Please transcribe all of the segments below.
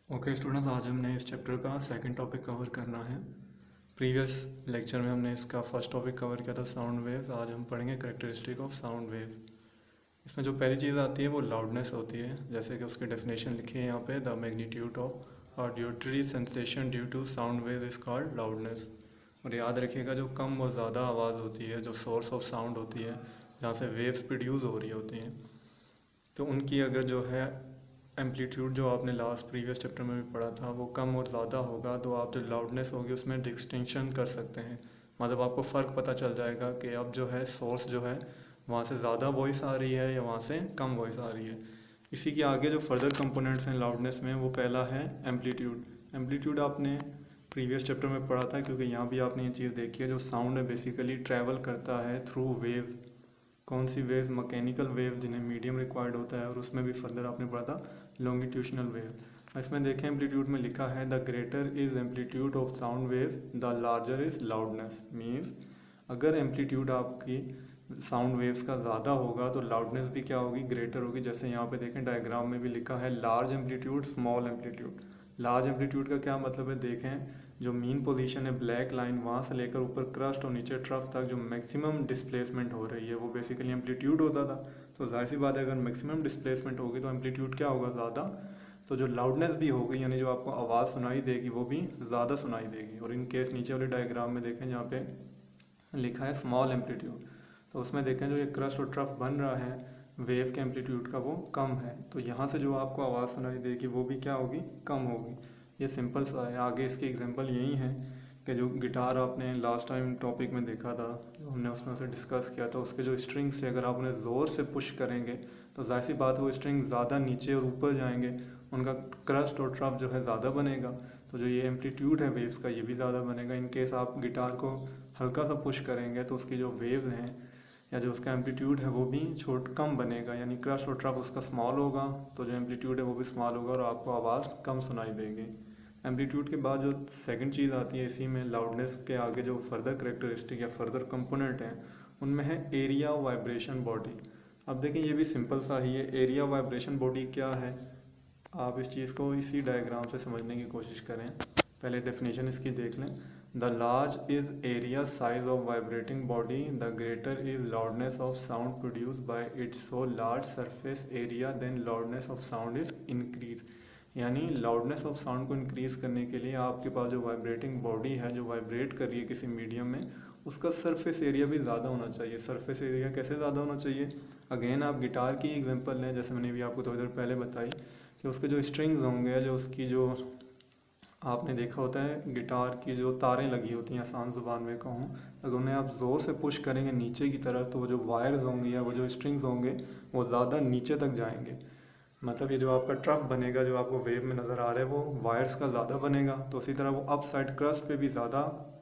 Okay students, आज हमने इस चैप्टर का सेकंड टॉपिक कवर करना है। प्रीवियस लेक्चर में हमने इसका फर्स्ट टॉपिक कवर किया था साउंड वेव्स। आज हम पढ़ेंगे कैरेक्टरिस्टिक ऑफ साउंड वेव्स। इसमें जो पहली चीज़ आती है वो लाउडनेस होती है, जैसे कि उसकी डेफिनेशन लिखी है यहाँ पे। The magnitude of auditory sensation due to sound wave is called loudness. और याद रखिएगा, जो कम और ज़्यादा आवाज़ होती है, जो सोर्स ऑफ साउंड होती है, जहाँ से वेव्स प्रोड्यूस हो रही होती हैं, तो उनकी अगर जो है एम्पलीट्यूड जो आपने लास्ट प्रीवियस चैप्टर में भी पढ़ा था वो कम और ज़्यादा होगा, तो आप जो लाउडनेस होगी उसमें डिस्टिंक्शन कर सकते हैं। मतलब आपको फ़र्क पता चल जाएगा कि अब जो है सोर्स जो है वहाँ से ज़्यादा वॉइस आ रही है या वहाँ से कम वॉइस आ रही है। इसी के आगे जो फर्दर कंपोनेंट्स हैं लाउडनेस में, वो पहला है एम्पलीट्यूड। एम्पलीट्यूड आपने प्रीवियस चैप्टर में पढ़ा था, क्योंकि यहाँ भी आपने ये चीज़ देखी है, जो साउंड है बेसिकली ट्रैवल करता है थ्रू वेव्स। कौन सी वेव्स? मैकेनिकल वेव, जिन्हें मीडियम रिक्वायर्ड होता है, और उसमें भी फर्दर आपने पढ़ा था लॉन्गिट्यूशनल वेव। इसमें देखें एम्पलीट्यूड में लिखा है the greater is amplitude of sound waves the larger is loudness. Means अगर एम्पलीट्यूड आपकी साउंड वेव्स का ज़्यादा होगा तो लाउडनेस भी क्या होगी? ग्रेटर होगी। जैसे यहाँ पे देखें डायग्राम में भी लिखा है large amplitude, small amplitude. Large amplitude का क्या मतलब है? देखें जो मीन पोजीशन है ब्लैक लाइन, वहाँ से लेकर ऊपर क्रस्ट और नीचे ट्रफ तक जो मैक्सिमम डिस्प्लेसमेंट हो रही है वो बेसिकली एम्पलीट्यूड होता था। तो जाहिर सी बात है, अगर मैक्सिमम डिस्प्लेसमेंट होगी तो एम्पलीट्यूड क्या होगा? ज़्यादा। तो जो लाउडनेस भी होगी, यानी जो आपको आवाज़ सुनाई देगी, वो भी ज़्यादा सुनाई देगी। और इन केस नीचे वाले डायग्राम में देखें जहाँ पे लिखा है स्मॉल एम्पलीट्यूड, तो उसमें देखें जो ये क्रस्ट और ट्रफ बन रहा है वेव के एम्पलीट्यूड का, वो कम है। तो यहाँ से जो आपको आवाज़ सुनाई देगी वो भी क्या होगी? कम होगी। ये सिंपल सा है। आगे इसकी एग्जांपल यही है कि जो गिटार आपने लास्ट टाइम टॉपिक में देखा था, जो हमने उसमें से डिस्कस किया था, उसके जो स्ट्रिंग्स है अगर आप उन्हें ज़ोर से पुश करेंगे तो जाहिर सी बात है वो स्ट्रिंग ज़्यादा नीचे और ऊपर जाएंगे, उनका क्रस्ट और ट्रफ जो है ज़्यादा बनेगा। तो जो ये एम्पलीट्यूड है वेव्स का, ये भी ज़्यादा बनेगा। इन केस आप गिटार को हल्का सा पुश करेंगे तो उसकी जो वेव्स हैं या जो उसका एम्पलीट्यूड है वो भी कम बनेगा, यानी क्रस्ट और ट्रफ उसका स्मॉल होगा, तो जो एम्पलीट्यूड है वो भी स्मॉल होगा और आपको आवाज़ कम सुनाई देगी। एम्पलीट्यूड के बाद जो सेकंड चीज़ आती है इसी में, लाउडनेस के आगे जो फर्दर करेक्टरिस्टिक या फर्दर कंपोनेंट हैं, उनमें है एरिया वाइब्रेशन बॉडी। अब देखें ये भी सिंपल सा ही है। एरिया वाइब्रेशन बॉडी क्या है? आप इस चीज़ को इसी डायग्राम से समझने की कोशिश करें। पहले डेफिनेशन इसकी देख लें। The large is area size of vibrating body, the greater is loudness of sound produce by its so large surface area, then loudness of sound is increase. यानी लाउडनेस ऑफ साउंड को increase करने के लिए आपके पास जो vibrating body है, जो vibrate कर रही है किसी मीडियम में, उसका सरफेस एरिया भी ज़्यादा होना चाहिए। सरफेस एरिया कैसे ज़्यादा होना चाहिए? अगेन आप गिटार की एग्जांपल लें, जैसे मैंने भी आपको थोड़ी देर पहले बताई कि उसके जो स्ट्रिंग्स होंगे, जो उसकी जो आपने देखा होता है गिटार की जो तारें लगी होती हैं, आसान ज़ुबान में कहूँ, अगर उन्हें आप ज़ोर से पुश करेंगे नीचे की तरफ तो वो जो वायर्स होंगे या वो जो स्ट्रिंग्स होंगे वो ज़्यादा नीचे तक जाएंगे। मतलब ये जो आपका ट्रफ बनेगा, जो आपको वेव में नज़र आ रहा है, वो वायर्स का ज़्यादा बनेगा। तो उसी तरह वो अप साइड क्रस्ट पे भी ज़्यादा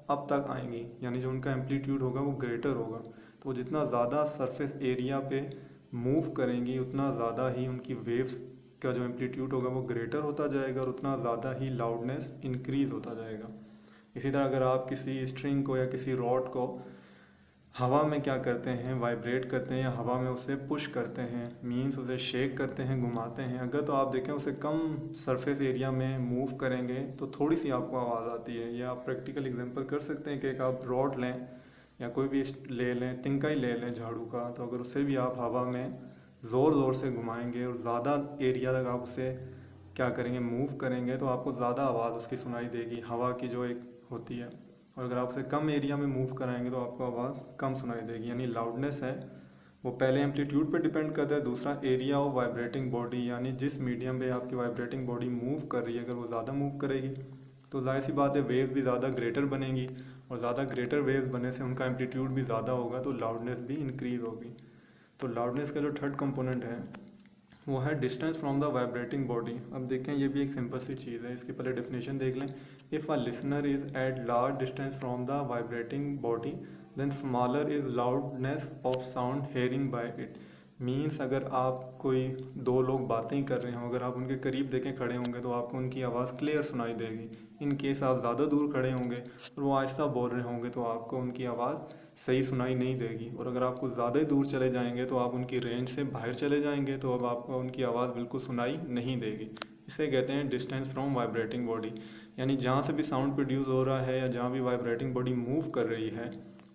अप तक आएंगी, यानी जो उनका एम्पलीट्यूड होगा वो ग्रेटर होगा। तो जितना ज़्यादा सरफेस एरिया पे मूव करेंगी उतना ज़्यादा ही उनकी वेव्स का जो एम्पलीट्यूड होगा वो ग्रेटर होता जाएगा और उतना ज़्यादा ही लाउडनेस इंक्रीज़ होता जाएगा। इसी तरह अगर आप किसी स्ट्रिंग को या किसी रॉड को हवा में क्या करते हैं? वाइब्रेट करते हैं या हवा में उसे पुश करते हैं, मीन्स उसे शेक करते हैं, घुमाते हैं। अगर तो आप देखें उसे कम सरफेस एरिया में मूव करेंगे तो थोड़ी सी आपको आवाज़ आती है। या आप प्रैक्टिकल एग्जांपल कर सकते हैं कि एक आप रॉड लें या कोई भी ले लें, तिनका ही ले लें झाड़ू का, तो अगर उससे भी आप हवा में ज़ोर ज़ोर से घुमाएंगे और ज़्यादा एरिया तक आप उसे क्या करेंगे? मूव करेंगे, तो आपको ज़्यादा आवाज़ उसकी सुनाई देगी, हवा की जो एक होती है। और अगर आप उसे कम एरिया में मूव कराएंगे तो आपको आवाज़ कम सुनाई देगी। यानी लाउडनेस है वो पहले एम्पलीट्यूड पे डिपेंड करता है, दूसरा एरिया ऑफ वाइब्रेटिंग बॉडी, यानी जिस मीडियम पे आपकी वाइब्रेटिंग बॉडी मूव कर रही है, अगर वो ज़्यादा मूव करेगी तो जाहिर सी बात है वेव भी ज़्यादा ग्रेटर बनेगी, और ज़्यादा ग्रेटर वेव बनने से उनका एम्पलीट्यूड भी ज़्यादा होगा, तो लाउडनेस भी इंक्रीज़ होगी। तो लाउडनेस का जो थर्ड कंपोनेंट है वो है distance from the vibrating body. अब देखें ये भी एक सिंपल सी चीज़ है, इसकी पहले डेफिनेशन देख लें। If a listener is at large distance from the vibrating body then smaller is loudness of sound hearing by it. Means अगर आप कोई दो लोग बातें कर रहे हों, अगर आप उनके करीब देखें खड़े होंगे तो आपको उनकी आवाज़ क्लियर सुनाई देगी। इन केस आप ज़्यादा दूर खड़े होंगे और वो आहिस्ता बोल रहे होंगे तो आपको उनकी आवाज़ सही सुनाई नहीं देगी। और अगर आप कुछ ज़्यादा ही दूर चले जाएंगे तो आप उनकी रेंज से बाहर चले जाएंगे, तो अब आपको उनकी आवाज़ बिल्कुल सुनाई नहीं देगी। इसे कहते हैं डिस्टेंस फ्रॉम वाइब्रेटिंग बॉडी, यानी जहाँ से भी साउंड प्रोड्यूस हो रहा है या जहाँ भी वाइब्रेटिंग बॉडी मूव कर रही है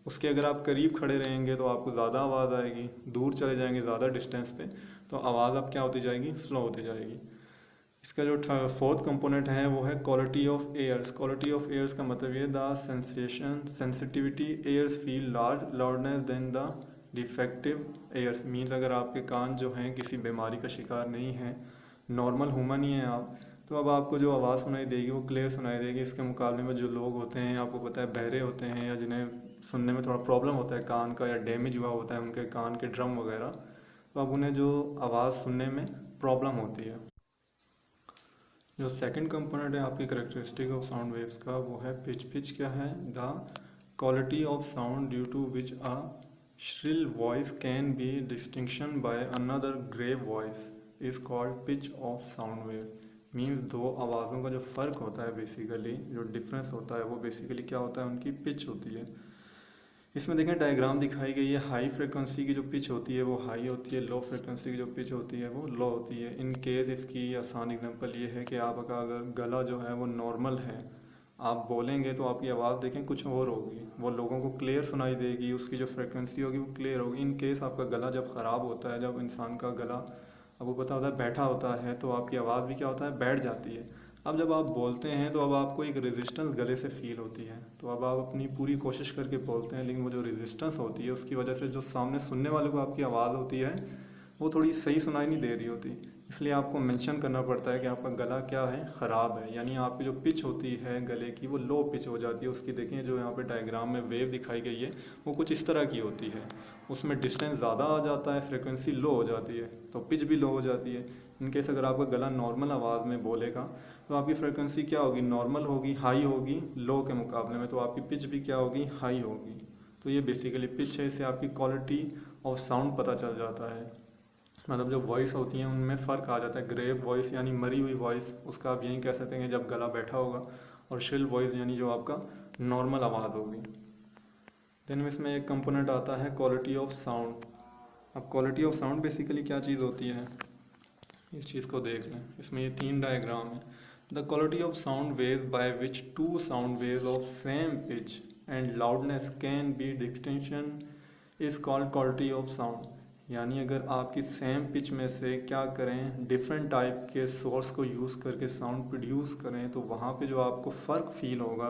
उसके अगर आप करीब खड़े रहेंगे तो आपको ज़्यादा आवाज़ आएगी, दूर चले जाएंगे ज़्यादा डिस्टेंस पे तो आवाज़ अब क्या होती जाएगी, स्लो होती जाएगी। इसका जो फोर्थ कंपोनेंट है वो है quality of ears. Quality of ears का मतलब ये the sensation sensitivity ears feel large loudness then the defective ears. Means अगर आपके कान जो हैं किसी बीमारी का शिकार नहीं है, नॉर्मल ह्यूमन ही हैं आप, तो अब आपको जो आवाज़ सुनाई देगी वो क्लियर सुनाई देगी। इसके मुकाबले में जो लोग होते हैं, आपको पता है बहरे होते हैं या जिन्हें सुनने में थोड़ा प्रॉब्लम होता है कान का या डैमेज हुआ होता है उनके कान के ड्रम वगैरह, तो अब उन्हें जो आवाज़ सुनने में प्रॉब्लम होती है। जो सेकंड कंपोनेंट है आपकी करेक्टरिस्टिक ऑफ साउंड वेव्स का वो है पिच। पिच क्या है, the quality of sound due to which a shrill voice can be distinction by another grave voice is called pitch of sound waves. Means दो आवाज़ों का जो फ़र्क होता है, बेसिकली जो डिफरेंस होता है वो बेसिकली क्या होता है, उनकी पिच होती है। इसमें देखें डायग्राम दिखाई गई है, हाई फ्रिक्वेंसी की जो पिच होती है वो हाई होती है, लो फ्रिक्वेंसी की जो पिच होती है वो लो होती है। इन केस इसकी आसान एग्जांपल ये है कि आपका अगर गला जो है वो नॉर्मल है, आप बोलेंगे तो आपकी आवाज़ देखें कुछ और होगी, वो लोगों को क्लियर सुनाई देगी, उसकी जो फ्रिक्वेंसी होगी वो क्लियर होगी। इन केस आपका गला जब ख़राब होता है, जब इंसान का गला आपको पता होता है बैठा होता है, तो आपकी आवाज़ भी क्या होता है, बैठ जाती है। अब जब आप बोलते हैं तो अब आपको एक रेजिस्टेंस गले से फील होती है, तो अब आप अपनी पूरी कोशिश करके बोलते हैं, लेकिन वो जो रेजिस्टेंस होती है उसकी वजह से जो सामने सुनने वाले को आपकी आवाज़ होती है वो थोड़ी सही सुनाई नहीं दे रही होती। इसलिए आपको मेंशन करना पड़ता है कि आपका गला क्या है, ख़राब है, यानी आपकी जो पिच होती है गले की वो लो पिच हो जाती है। उसकी देखें जो यहाँ पे डायग्राम में वेव दिखाई गई है वो कुछ इस तरह की होती है, उसमें डिस्टेंस ज़्यादा आ जाता है, फ्रिक्वेंसी लो हो जाती है तो पिच भी लो हो जाती है। इनकेस अगर आपका गला नॉर्मल आवाज़ में बोलेगा तो आपकी फ्रिक्वेंसी क्या होगी, नॉर्मल होगी, हाई होगी लो के मुकाबले में, तो आपकी पिच भी क्या होगी, हाई होगी। तो ये बेसिकली पिच है, इससे आपकी क्वालिटी ऑफ साउंड पता चल जाता है। मतलब जो वॉइस होती हैं उनमें फ़र्क आ जाता है। ग्रेव वॉइस यानी मरी हुई वॉइस, उसका आप यही कह सकते हैं कि जब गला बैठा होगा, और शिल वॉइस यानी जो आपका नॉर्मल आवाज़ होगी। देन इसमें एक कंपोनेंट आता है क्वालिटी ऑफ साउंड। अब क्वालिटी ऑफ साउंड बेसिकली क्या चीज़ होती है, इस चीज़ को देख लें। इसमें ये 3 डायग्राम है। The quality of sound wave by which two sound waves of same pitch and loudness can be distinction is called quality of sound. यानी अगर आपकी सेम पिच में से क्या करें, डिफरेंट टाइप के सोर्स को यूज़ करके साउंड प्रोड्यूस करें, तो वहाँ पे जो आपको फ़र्क फील होगा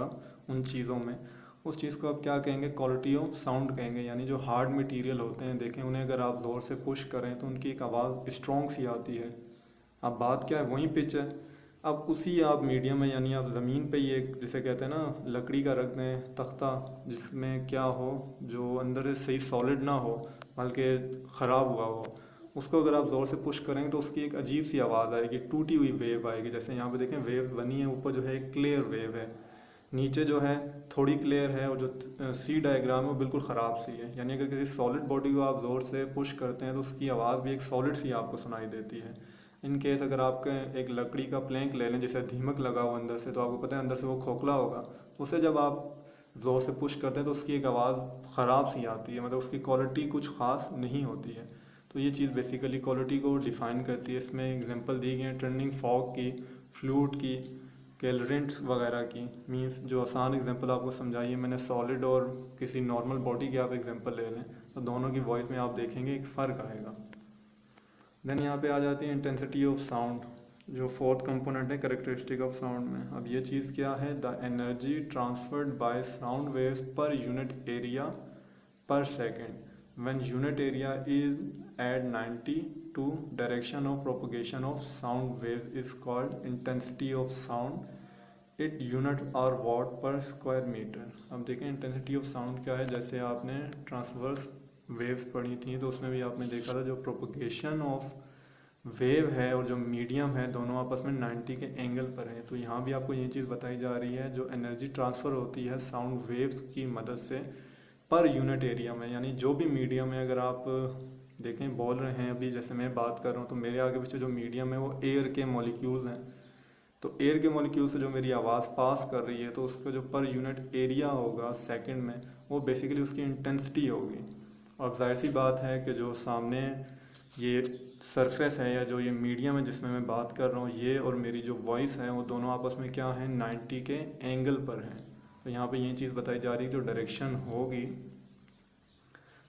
उन चीज़ों में, उस चीज़ को आप क्या कहेंगे, क्वालिटी ऑफ साउंड कहेंगे। यानी जो हार्ड मटेरियल होते हैं, देखें उन्हें अगर आप ज़ोर से पुश करें तो उनकी एक आवाज़ स्ट्रॉन्ग सी आती है। अब बात क्या है, वही पिच है। अब उसी आप मीडियम में, यानी आप ज़मीन पे ये जिसे कहते हैं ना लकड़ी का रख दें तख्ता, जिसमें क्या हो, जो अंदर से सही सॉलिड ना हो बल्कि ख़राब हुआ हो, उसको अगर आप ज़ोर से पुश करेंगे तो उसकी एक अजीब सी आवाज़ आएगी, टूटी हुई वेव आएगी। जैसे यहाँ पे देखें वेव बनी है, ऊपर जो है एक क्लियर वेव है, नीचे जो है थोड़ी क्लियर है, और जो सी डायग्राम है वो बिल्कुल ख़राब सी है। यानी अगर किसी सॉलिड बॉडी को आप ज़ोर से पुश करते हैं तो उसकी आवाज़ भी एक सॉलिड सी आपको सुनाई देती है। इन केस अगर आपके एक लकड़ी का प्लैंक ले लें जिसे दीमक लगा हो अंदर से, तो आपको पता है अंदर से वो खोखला होगा, उसे जब आप ज़ोर से पुश करते हैं तो उसकी एक आवाज़ ख़राब सी आती है, मतलब उसकी क्वालिटी कुछ ख़ास नहीं होती है। तो ये चीज़ बेसिकली क्वालिटी को डिफ़ाइन करती है। इसमें एग्जांपल दी गई है टर्निंग फॉग की, फ्लूट की, कैलरेंट्स वगैरह की। मींस जो आसान एग्जांपल आपको समझाइए मैंने, सॉलिड और किसी नॉर्मल बॉडी की आप एग्जांपल ले लें तो दोनों की वॉइस में आप देखेंगे एक फ़र्क आएगा। देन यहाँ पे आ जाती है इंटेंसिटी ऑफ साउंड, जो फोर्थ कंपोनेंट है करेक्टरिस्टिक ऑफ साउंड में। अब ये चीज़ क्या है, the energy transferred by sound waves per unit area per second when unit area is at 92 direction of propagation of sound wave is called intensity of sound. It unit और watt per square metre. अब देखें intensity of sound क्या है, जैसे आपने transverse waves पढ़ी थी तो उसमें भी आपने देखा था जो प्रोपगेशन ऑफ वेव है और जो मीडियम है दोनों आपस में 90 के एंगल पर है। तो यहाँ भी आपको ये चीज़ बताई जा रही है, जो एनर्जी ट्रांसफ़र होती है साउंड वेव्स की मदद से पर यूनिट एरिया में, यानी जो भी मीडियम है, अगर आप देखें बोल रहे हैं अभी जैसे मैं बात कर रहा हूँ तो मेरे आगे पीछे जो मीडियम है वो एयर के मॉलिक्यूल्स हैं, तो एयर के मॉलिक्यूल से जो मेरी आवाज़ पास कर रही है तो उसका जो पर यूनिट एरिया होगा सेकंड में वो बेसिकली उसकी इंटेंसिटी होगी। और जाहिर सी बात है कि जो सामने ये सरफेस है या जो ये मीडियम है जिसमें मैं बात कर रहा हूँ, ये और मेरी जो वॉइस है वो दोनों आपस में क्या है, 90 के एंगल पर हैं। तो यहाँ पे ये चीज़ बताई जा रही है, जो डायरेक्शन होगी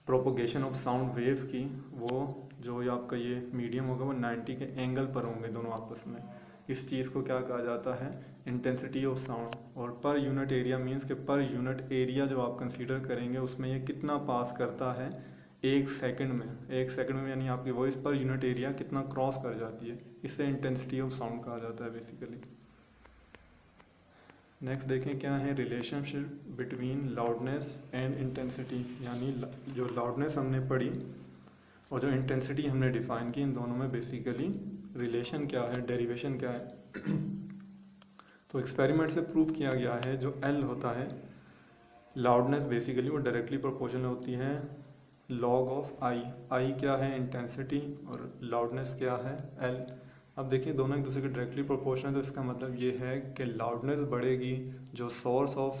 प्रोपोगेशन ऑफ साउंड वेव्स की, वो जो ये आपका ये मीडियम होगा वो 90 के एंगल पर होंगे दोनों आपस में। इस चीज़ को क्या कहा जाता है, इंटेंसिटी ऑफ साउंड। और पर यूनिट एरिया मीन्स कि पर यूनिट एरिया जो आप कंसीडर करेंगे उसमें ये कितना पास करता है एक सेकंड में। एक सेकंड में यानी आपकी वॉइस पर यूनिट एरिया कितना क्रॉस कर जाती है, इससे इंटेंसिटी ऑफ साउंड कहा जाता है बेसिकली। नेक्स्ट देखें क्या है relationship between loudness and intensity, यानी जो लाउडनेस हमने पढ़ी और जो इंटेंसिटी हमने डिफाइन की, इन दोनों में बेसिकली रिलेशन क्या है, डेरिवेशन क्या है। तो एक्सपेरिमेंट से प्रूव किया गया है जो एल होता है, लाउडनेस बेसिकली वो डायरेक्टली प्रोपोर्शनल होती है लॉग ऑफ आई। आई क्या है, इंटेंसिटी, और लाउडनेस क्या है, एल। अब देखिए दोनों एक दूसरे के डायरेक्टली प्रोपोर्शनल, तो इसका मतलब ये है कि लाउडनेस बढ़ेगी, जो सोर्स ऑफ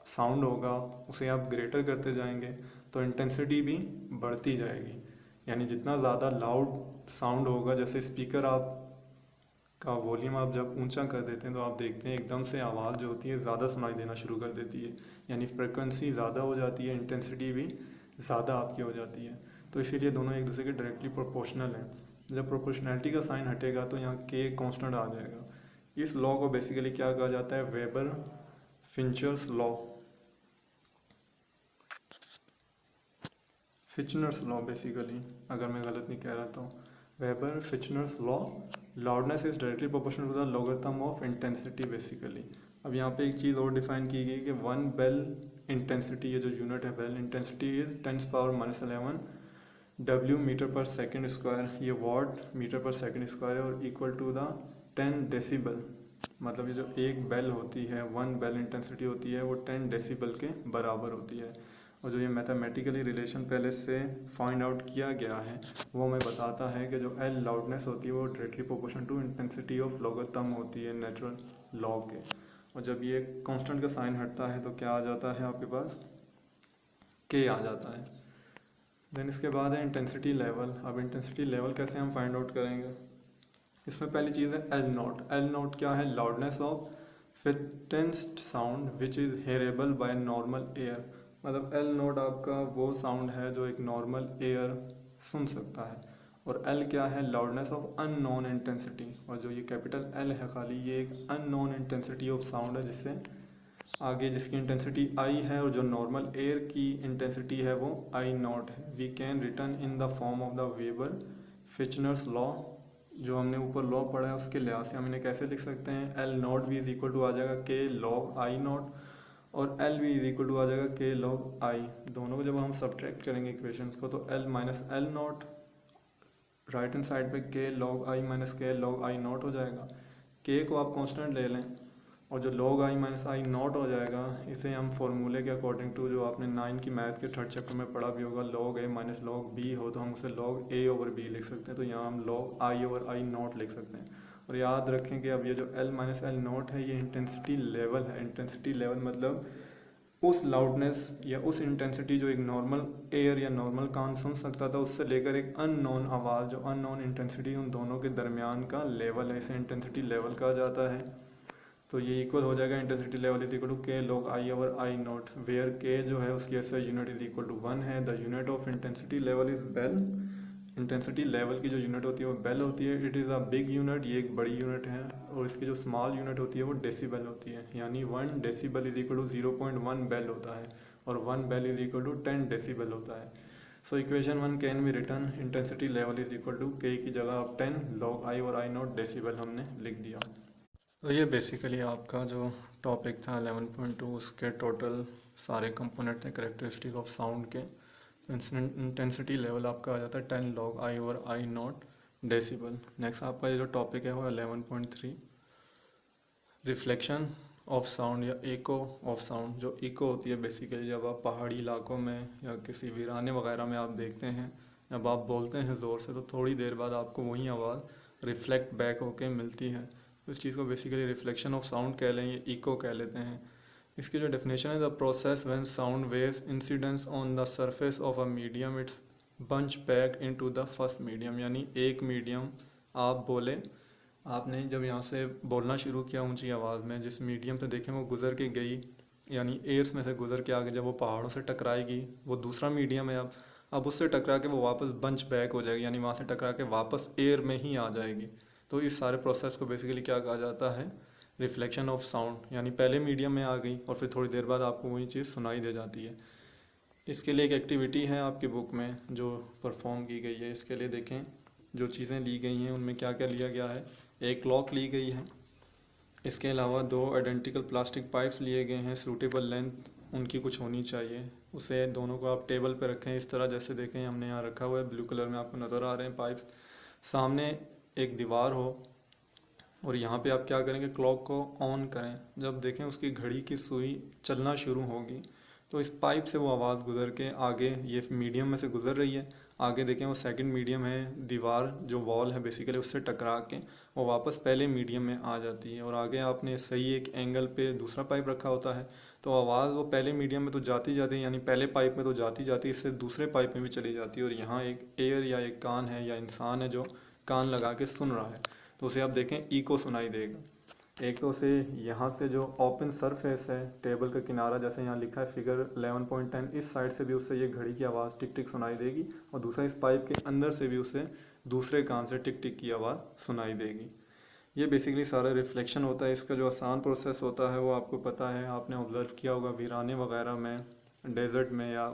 साउंड होगा उसे आप ग्रेटर करते जाएंगे तो इंटेंसिटी भी बढ़ती जाएगी। यानी जितना ज़्यादा लाउड साउंड होगा, जैसे स्पीकर आप का वॉल्यूम आप जब ऊंचा कर देते हैं तो आप देखते हैं एकदम से आवाज़ जो होती है ज़्यादा सुनाई देना शुरू कर देती है, यानी फ्रिक्वेंसी ज़्यादा हो जाती है, इंटेंसिटी भी ज़्यादा आपकी हो जाती है। तो इसीलिए दोनों एक दूसरे के डायरेक्टली प्रोपोर्शनल हैं। जब प्रोपोर्शनैलिटी का साइन हटेगा तो यहाँ के कांस्टेंट आ जाएगा। इस लॉ को बेसिकली क्या कहा जाता है, Weber Fechner's law, Fechner's law basically, अगर मैं गलत नहीं कह रहा तो Weber Fechner's law. Loudness is directly proportional to the logarithm of intensity basically. अब यहाँ पे एक चीज़ और डिफाइन की गई कि वन बेल इंटेंसिटी, ये जो यूनिट है bel intensity is 10⁻⁻11 W metre per second square, ये watt metre per second square है, और इक्वल टू द 10 डेसीबल। मतलब ये जो एक बेल होती है, वन बेल इंटेंसिटी होती है, वो 10 डेसीबल के बराबर होती है। और जो ये मैथमेटिकली रिलेशन पहले से फाइंड आउट किया गया है वो हमें बताता है कि जो एल लाउडनेस होती है वो directly proportional to intensity of logarithm होती है नेचुरल लॉग के। और जब ये कांस्टेंट का साइन हटता है तो क्या आ जाता है आपके पास, के आ जाता है। देन इसके बाद है इंटेंसिटी लेवल। अब इंटेंसिटी लेवल कैसे हम फाइंड आउट करेंगे, इसमें पहली चीज़ है एल नोट। एल नोट क्या है, loudness of faintest sound which is hearable by normal ear. मतलब एल नोट आपका वो साउंड है जो एक नॉर्मल एयर सुन सकता है। और एल क्या है, लाउडनेस ऑफ अननोन इंटेंसिटी। और जो ये कैपिटल एल है खाली, ये एक अननोन इंटेंसिटी ऑफ साउंड है जिससे आगे जिसकी इंटेंसिटी आई है, और जो नॉर्मल एयर की इंटेंसिटी है वो आई नॉट है। We can return in the form of the Weber Fechner's law. जो हमने ऊपर लॉ पढ़ा है उसके लिहाज से हम इन्हें कैसे लिख सकते हैं, एल नॉट भी इज इक्वल टू आ जाएगा के लॉग आई नॉट, और एल भी इज इक्वल टू आ जाएगा के लॉग आई। दोनों को जब हम सब्ट्रैक्ट करेंगे इक्वेशंस को तो L minus L not right hand side पे के लॉग आई माइनस के लॉग आई नॉट हो जाएगा। के को आप कांस्टेंट ले लें और जो log I minus I not हो जाएगा, इसे हम फॉर्मूले के अकॉर्डिंग टू जो आपने 9 की मैथ के थर्ड चैप्टर में पढ़ा भी होगा, लॉग ए माइनस लॉग बी हो तो हम उसे लॉग ए ओवर बी लिख सकते हैं। तो यहाँ हम log I over I not लिख सकते हैं। और याद रखें कि अब ये जो एल माइनस एल नॉट है ये इंटेंसिटी लेवल है। इंटेंसिटी लेवल मतलब उस लाउडनेस या उस इंटेंसिटी जो एक नॉर्मल एयर या नॉर्मल कान सुन सकता था उससे लेकर एक अननोन आवाज़ जो अननोन इंटेंसिटी, उन दोनों के दरमियान का लेवल है, इसे इंटेंसिटी लेवल कहा जाता है। तो ये इक्वल हो जाएगा intensity level is equal to K log I over I naught, where K जो है उसकी ऐसा यूनिट इज इक्वल टू 1 है। The unit of intensity level is bel. Intensity level की जो यूनिट होती है वो बेल होती है। It is a big unit, ये एक बड़ी यूनिट है। और इसकी जो स्मॉल यूनिट होती है वो डेसीबल होती है, यानी 1 decibel is equal to 0.1 bel होता है, और 1 bel is equal to 10 decibel होता है। So equation 1 can be return, intensity level is equal to के की जगह अब 10 लॉग आई और आई नॉट डेसीबल हमने लिख दिया। तो ये बेसिकली आपका जो टॉपिक था 11.2, उसके टोटल सारे कंपोनेंट थे करेक्टरिस्टिक ऑफ साउंड के। इंटेंसिटी लेवल आपका आ जाता है 10 log I over I not decibel. Next आपका ये जो टॉपिक है वो 11.3 रिफ्लेक्शन ऑफ साउंड या इको ऑफ साउंड। जो इको होती है बेसिकली जब आप पहाड़ी इलाकों में या किसी वीराने वगैरह में आप देखते हैं, जब आप बोलते हैं ज़ोर से तो थोड़ी देर बाद आपको वही आवाज़ रिफ्लेक्ट बैक होके मिलती है। तो इस चीज़ को बेसिकली रिफ्लेक्शन ऑफ साउंड कह लें, ये इको कह लेते हैं। इसकी जो डेफिनेशन है, the process when sound waves incidence on the surface of a medium it's bunch back into the first medium, यानी एक मीडियम आप बोले, आपने जब यहाँ से बोलना शुरू किया ऊंची आवाज़ में, जिस मीडियम से देखें वो गुजर के गई, यानी एयर्स में से गुजर के आगे जब वो पहाड़ों से टकराएगी, वो दूसरा मीडियम है, अब उससे टकरा के वो वापस बंच बैक हो जाएगी, यानी वहाँ से टकरा के वापस एयर में ही आ जाएगी। तो इस सारे प्रोसेस को बेसिकली क्या कहा जाता है, रिफ्लेक्शन ऑफ साउंड, यानी पहले मीडियम में आ गई और फिर थोड़ी देर बाद आपको वही चीज़ सुनाई दे जाती है। इसके लिए एक एक्टिविटी है आपकी बुक में जो परफॉर्म की गई है। इसके लिए देखें जो चीज़ें ली गई हैं उनमें क्या क्या लिया गया है। एक क्लॉक ली गई है, इसके अलावा 2 आइडेंटिकल प्लास्टिक पाइप्स लिए गए हैं, सूटेबल लेंथ उनकी कुछ होनी चाहिए। उसे दोनों को आप टेबल पर रखें इस तरह, जैसे देखें हमने यहाँ रखा हुआ है, ब्लू कलर में आपको नज़र आ रहे हैं पाइप्स। सामने एक दीवार हो और यहाँ पे आप क्या करेंगे, क्लॉक को ऑन करें। जब देखें उसकी घड़ी की सुई चलना शुरू होगी तो इस पाइप से वो आवाज़ गुजर के आगे, ये मीडियम में से गुजर रही है, आगे देखें वो सेकंड मीडियम है, दीवार जो वॉल है बेसिकली उससे टकरा के वो वापस पहले मीडियम में आ जाती है। और आगे आपने सही एक एंगल पे दूसरा पाइप रखा होता है, तो आवाज़ वो पहले मीडियम में तो जाती जाती है, यानी पहले पाइप में तो जाती जाती है, इससे दूसरे पाइप में भी चली जाती है। और यहाँ एक एयर या एक कान है या इंसान है जो कान लगा के सुन रहा है, तो उसे आप देखें इको सुनाई देगा। एक तो उसे यहाँ से जो ओपन सरफेस है, टेबल का किनारा, जैसे यहाँ लिखा है फिगर 11.10, इस साइड से भी उससे ये घड़ी की आवाज़ टिक टिक सुनाई देगी, और दूसरा इस पाइप के अंदर से भी उसे दूसरे कान से टिक टिक की आवाज़ सुनाई देगी। ये बेसिकली सारा रिफ्लेक्शन होता है। इसका जो आसान प्रोसेस होता है वो आपको पता है, आपने ऑब्ज़र्व किया होगा वीराने वगैरह में, डेजर्ट में या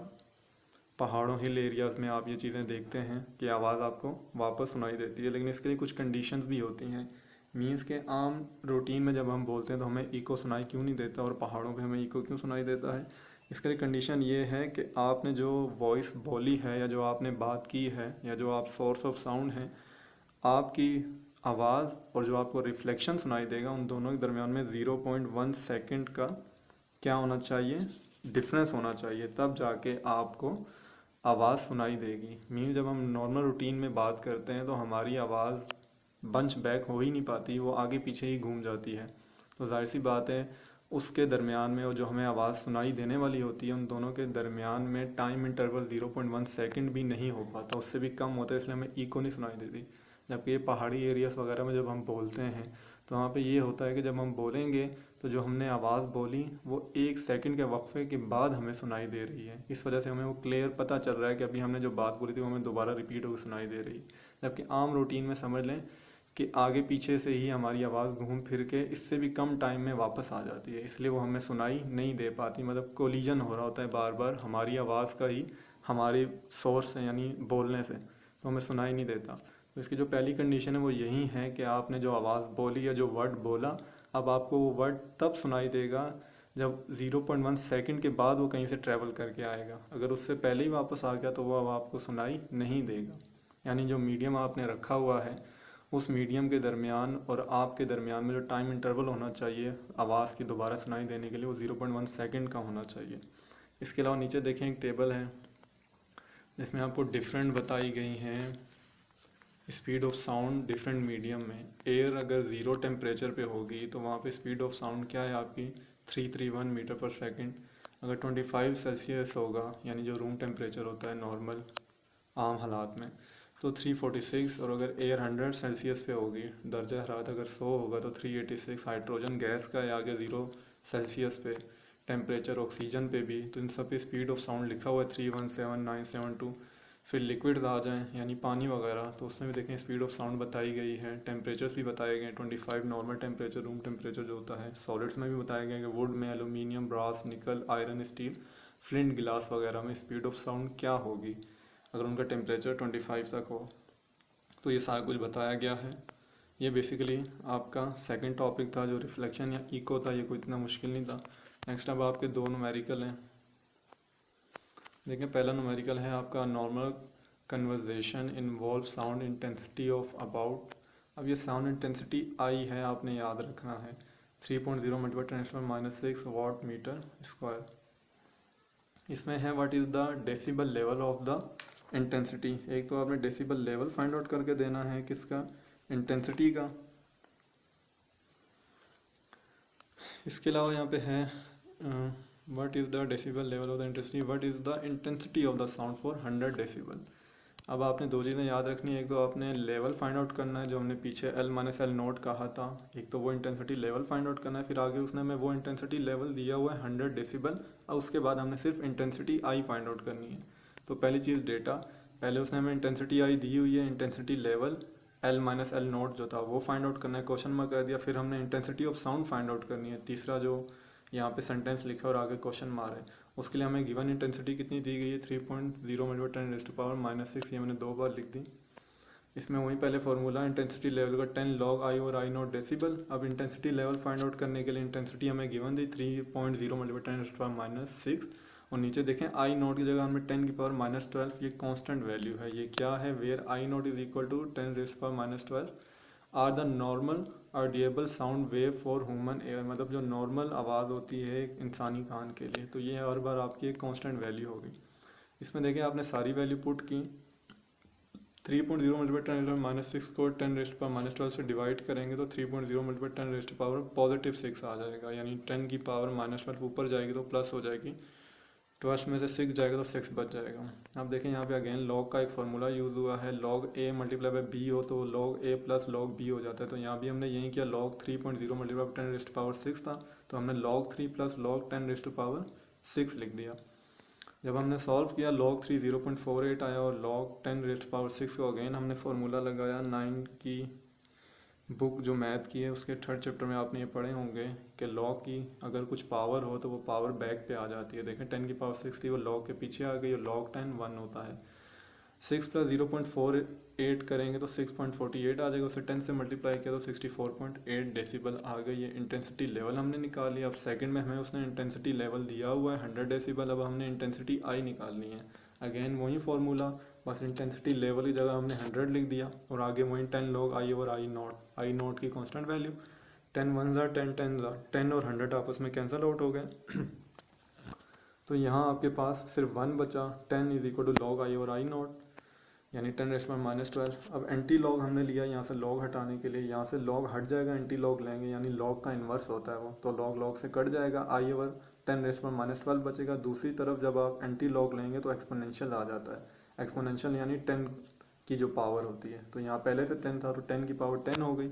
पहाड़ों हिल एरियाज़ में आप ये चीज़ें देखते हैं कि आवाज़ आपको वापस सुनाई देती है। लेकिन इसके लिए कुछ कंडीशंस भी होती हैं। मीन्स के आम रूटीन में जब हम बोलते हैं तो हमें इको सुनाई क्यों नहीं देता, और पहाड़ों पे हमें इको क्यों सुनाई देता है। इसके लिए कंडीशन ये है कि आपने जो वॉइस बोली है या जो आपने बात की है या जो आप सोर्स ऑफ साउंड हैं, आपकी आवाज़ और जो आपको रिफ्लेक्शन सुनाई देगा, उन दोनों के दरमियान में 0.1 सेकंड का क्या होना चाहिए, डिफरेंस होना चाहिए, तब जाके आपको आवाज़ सुनाई देगी। मीन जब हम नॉर्मल रूटीन में बात करते हैं तो हमारी आवाज़ बंच बैक हो ही नहीं पाती, वो आगे पीछे ही घूम जाती है। तो जाहिर सी बात है उसके दरमियान में, और जो हमें आवाज़ सुनाई देने वाली होती है, उन दोनों के दरमियान में टाइम इंटरवल 0.1 सेकंड भी नहीं हो पाता, उससे भी कम होता है, इसलिए हमें इको नहीं सुनाई देती। जबकि ये पहाड़ी एरियाज़ वगैरह में जब हम बोलते हैं तो वहाँ पे ये होता है कि जब हम बोलेंगे तो जो हमने आवाज़ बोली वो 1 सेकंड के वक्फे के बाद हमें सुनाई दे रही है। इस वजह से हमें वो क्लियर पता चल रहा है कि अभी हमने जो बात बोली थी वो हमें दोबारा रिपीट होकर सुनाई दे रही है। जबकि आम रूटीन में समझ लें कि आगे पीछे से ही हमारी आवाज़ घूम फिर के इससे भी कम टाइम में वापस आ जाती है, इसलिए वो हमें सुनाई नहीं दे पाती। मतलब कोलिजन हो रहा होता है बार बार हमारी आवाज़ का ही हमारे सोर्स से, यानी बोलने से, तो हमें सुनाई नहीं देता। तो इसकी जो पहली कंडीशन है वो यही है कि आपने जो आवाज़ बोली या जो वर्ड बोला, अब आपको वो वर्ड तब सुनाई देगा जब 0.1 सेकंड के बाद वो कहीं से ट्रैवल करके आएगा। अगर उससे पहले ही वापस आ गया तो वो अब आपको सुनाई नहीं देगा। यानी जो मीडियम आपने रखा हुआ है उस मीडियम के दरमियान और आपके दरमियान में जो टाइम इंटरवल होना चाहिए आवाज़ की दोबारा सुनाई देने के लिए, वो 0.1 सेकंड का होना चाहिए। इसके अलावा नीचे देखें एक टेबल है जिसमें आपको डिफरेंट बताई गई हैं speed of sound different medium में। एयर अगर 0 टेम्परेचर पे होगी तो वहाँ पे स्पीड ऑफ साउंड क्या है आपकी 331 मीटर पर सेकंड। अगर 25 सेल्सियस होगा, यानी जो रूम टेम्परेचर होता है नॉर्मल आम हालात में, तो 346। और अगर एयर 100 सेल्सियस पे होगी, दर्जा हरारत अगर 100 होगा तो 386। हाइड्रोजन गैस का है आगे 0 सेल्सियस पे टेम्परेचर, ऑक्सीजन पे भी, तो इन सब पे स्पीड ऑफ साउंड लिखा हुआ है 317972। फिर लिक्विड्स आ जाएँ यानी पानी वगैरह, तो उसमें भी देखें स्पीड ऑफ साउंड बताई गई है, टेम्परेचर्स भी बताए गए हैं 25 नॉर्मल टेम्परेचर रूम टेम्परेचर जो होता है। सॉलिड्स में भी बताया गया है कि वुड में, एलुमिनियम, ब्रास, निकल, आयरन, स्टील, फ्लिंट, गिलास वगैरह में स्पीड ऑफ साउंड क्या होगी अगर उनका टेम्परेचर 25 तक हो। तो ये सारा कुछ बताया गया है। ये बेसिकली आपका सेकंड टॉपिक था जो रिफ्लेक्शन या इको था। ये कोई इतना मुश्किल नहीं था। नेक्स्ट अब आपके 2 न्यूमेरिकल हैं। देखें पहला न्यूमेरिकल है आपका normal conversation involve sound intensity of about. अब ये साउंड इंटेंसिटी आई है, आपने याद रखना है 3.0 × 10⁻⁻⁶ वाट मीटर स्क्वायर। इसमें है what is the decibel level of the intensity. एक तो आपने डेसिबल लेवल फाइंड आउट करके देना है किसका, इंटेंसिटी का। इसके अलावा यहाँ पे है what is the decibel level of the intensity, what is the intensity of the sound for 100 decibel. अब आपने दो चीज़ें याद रखनी है, एक तो आपने लेवल फाइंड आउट करना है जो हमने पीछे L माइनस एल नोट कहा था, एक तो वो इंटेंसिटी लेवल फाइंड आउट करना है, फिर आगे उसने हमें वो इंटेंसिटी लेवल दिया हुआ है 100 डेसिबल, और उसके बाद हमने सिर्फ इंटेंसिटी आई फाइंड आउट करनी है। तो पहली चीज़ डेटा, पहले उसने हमें इंटेंसिटी आई दी हुई है, intensity level L minus L note जो था वो फाइंड आउट करना है, क्वेश्चन मार्क कर दिया, फिर हमने intensity of sound find out करनी है, तीसरा जो यहाँ पे सेंटेंस लिखा है और आगे क्वेश्चन मार है, उसके लिए हमें गिवन इंटेंसिटी कितनी दी गई है 3.0 × 10⁻⁻⁶, ये मैंने 2 बार लिख दी। इसमें वही पहले फार्मूला इंटेंसिटी लेवल का 10 log आई और आई नॉट डेसिबल। अब इंटेंसिटी लेवल फाइंड आउट करने के लिए इंटेंसिटी हमें गिवन दी 3.0 × 10⁻⁻⁶, और नीचे देखें आई नॉट की जगह हमें 10⁻⁻12, ये कांस्टेंट वैल्यू है। ये क्या है? Where I naught is equal to 10⁻⁻12 are the normal audible sound wave for human ear, मतलब जो नॉर्मल आवाज़ होती है एक इंसानी कान के लिए, तो ये हर बार आपकी एक कांस्टेंट वैल्यू होगी। इसमें देखिए आपने सारी वैल्यू पुट की, 3.0 × 10⁻⁻⁶ को 10⁻12 से डिवाइड करेंगे तो 3.0 × 10⁻⁻6 आ जाएगा, यानी 10 की पावर -12 ऊपर जाएगी तो प्लस हो जाएगी, 12 में से 6 जाएगा तो 6 बच जाएगा। अब देखें यहाँ पे अगेन लॉग का एक फार्मूला यूज़ हुआ है, log a multiply by b हो तो log a plus log b हो जाता है, तो यहाँ भी हमने यही किया, log 3.0 × 10⁻6 था तो हमने log 3 प्लस log 10⁻6 लिख दिया। जब हमने सॉल्व किया log 3 0.48 आया और log 10⁻6 को अगेन हमने फार्मूला लगाया। 9 की बुक जो मैथ की है उसके 3rd चैप्टर में आपने ये पढ़े होंगे कि log की अगर कुछ पावर हो तो वो पावर बैक पे आ जाती है। देखें 10 की पावर 6 थी, वो log के पीछे आ गई और log 10 1 होता है। 6 प्लस 0.48 करेंगे तो 6.48 आ जाएगा, उसे 10 से मल्टीप्लाई किया तो 64.8 डेसिबल आ गई। ये इंटेंसिटी लेवल हमने निकाल लिया। अब सेकंड में हमें उसने इंटेंसिटी लेवल दिया हुआ है 100 डेसिबल, अब हमने इंटेंसिटी आई निकालनी है। अगेन वही फार्मूला, बस इंटेंसिटी लेवल की जगह हमने 100 लिख दिया और आगे वही 10 log आई और आई नॉट की कांस्टेंट वैल्यू। 10 1 ज़ा 10 10 ज़ा 10 और 100 आपस में कैंसिल आउट हो गए। तो यहाँ आपके पास सिर्फ 1 बचा, 10 इज इक्वल टू log आई और आई नॉट, यानी 10⁻⁻12। अब एंटी लॉग हमने लिया यहाँ से लॉग हटाने के लिए, यहाँ से लॉग हट जाएगा, एंटी लॉग लेंगे, यानी लॉग का इन्वर्स होता है वो, तो लॉग लॉग से कट जाएगा, आई ओवर 10⁻⁻12 बचेगा। दूसरी तरफ जब आप एंटी लॉग लेंगे तो एक्सपोनेंशियल आ जाता है। एक्सपोनेंशियल यानी 10 की जो पावर होती है, तो यहाँ पहले से 10 था तो 10 की पावर 10 हो गई।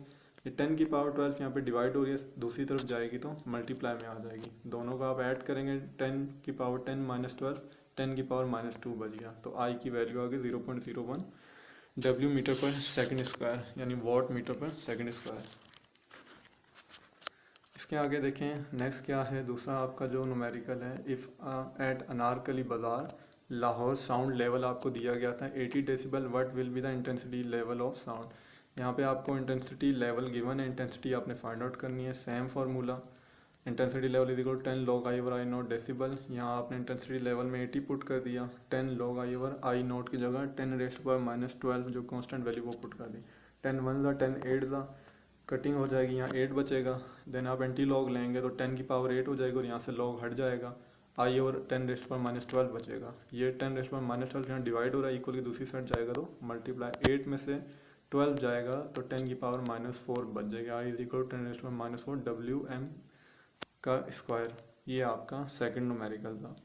ये 10 की पावर 12 यहाँ पे डिवाइड हो रही है, दूसरी तरफ जाएगी तो मल्टीप्लाई में आ जाएगी। दोनों का आप ऐड करेंगे, 10 की पावर 10 -12, 10 की पावर -2 बच गया, तो आई की वैल्यू आ गई 0.01 डब्ल्यू मीटर पर सेकंड स्क्वायर, यानी वॉट मीटर पर सेकंड स्क्वायर। इसके आगे देखें नेक्स्ट क्या है, दूसरा आपका जो न्यूमेरिकल है, इफ़ एट अनारकली बाज़ार लाहौर साउंड लेवल आपको दिया गया था 80 decibel, what will be the intensity level of sound. यहाँ पे आपको इंटेंसिटी लेवल गिवन है, इंटेंसिटी आपने फाइंड आउट करनी है। Same formula, intensity level is equal 10 log I over I not decibel. यहाँ आपने इंटेंसिटी लेवल में 80 पुट कर दिया, 10 log I over I not की जगह 10⁻⁻12 जो कांस्टेंट वैल्यू वो पुट कर दी। 10 1 ज़ा 10 8 ज़ा, कटिंग हो जाएगी, यहाँ 8 बचेगा। देन आप एंटी लॉग लेंगे तो 10 की पावर 8 हो जाएगी और यहाँ से लॉग हट जाएगा, आई ओवर 10⁻⁻12 बचेगा। ये 10⁻⁻12 यहाँ डिवाइड हो रहा है, इक्वल की दूसरी साइड जाएगा तो मल्टीप्लाई, 8 में से 12 जाएगा तो 10 की पावर -4 बच जाएगा। I is equal 10⁻⁻4 W M का स्क्वायर। ये आपका सेकंड न्यूमेरिकल था।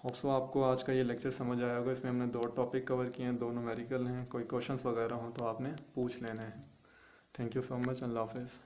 होप सो आपको आज का ये लेक्चर समझ आया होगा। इसमें हमने 2 टॉपिक कवर किए हैं, 2 न्यूमेरिकल हैं। कोई क्वेश्चंस वगैरह हो तो आपने पूछ लेना है। थैंक यू सो मच, अल्लाह हाफिज़।